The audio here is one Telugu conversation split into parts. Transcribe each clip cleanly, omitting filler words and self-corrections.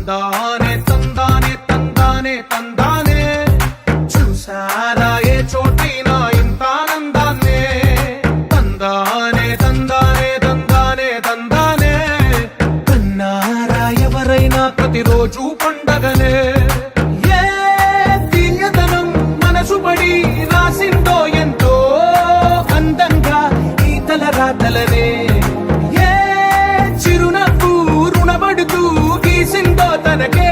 తందానే తందానే తందానే తందానే చూసారా ఏ చోటైనా ఇంత ఆనందాన్నే తందానే తందానే తందానే తందానే కన్నారా ఎవరైనా ప్రతిరోజు పండగనే ఏ తీయదనం మనసు పడి రాసిందో ఎంతో అందంగా ఈ తల రాతలనే ఏ చిరునవ్వు రుణపడుతూ గీసిందో తనకే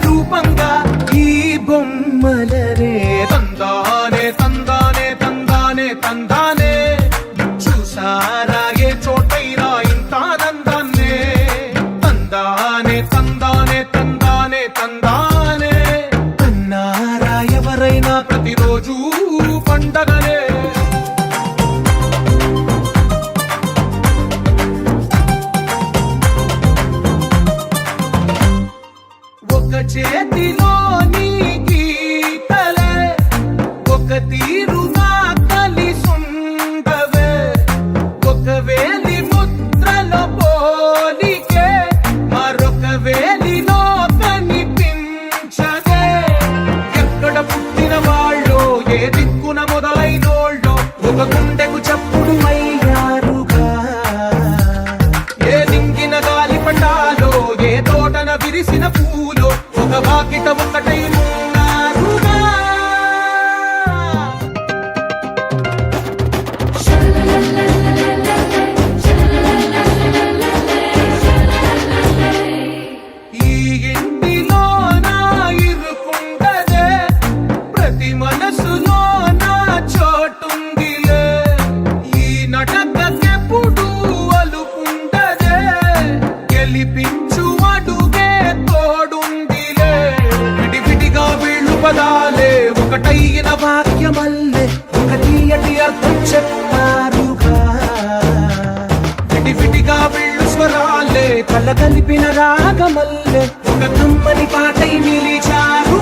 రూపంగా ఈ బొమ్మలనే తందానే తందానే తందానే తందానే చూసారా ఏ చోటైనా ఇంత ఆనందాన్నే తందానే తందానే తందానే తందానే కన్నారా ఎవరైనా ప్రతిరోజు పండగనే ఒక చేతిలో నీ గీతలే ఒక తీరుగా కలిసుండవే ఒక వేలి ముద్రలో పోలికే మరొక వేలిలో కనిపించదే ఎక్కడ పుట్టిన వాళ్ళో ఏ దిక్కున మొదలైనోళ్ళో ఒక గుండెకు చప్పుడు అయ్యారుగా ఏ దింగిన గాలి పటాలో ఏ తోటన విరిసిన పూలో ఒక వాకిట ఒకటై ఉన్నారుగా ఈ ఇంటిలో నా ఇరుకుండదే ప్రతి మనసులో నా చోటుందిలే ఈ నటకెప్పుడు అలుకుండదే గెలిపించు అడుగే తోడుందిలే విడివిడిగా వీళ్ళు పదాలే ఒకటైన వాక్యమల్లే ఒక తీయటి అర్థం చెప్పారుగా విడివిడిగా వీళ్ళు స్వరాలే కలగలిపిన రాగమల్లే ఒక కమ్మని పాటై నిలిచారు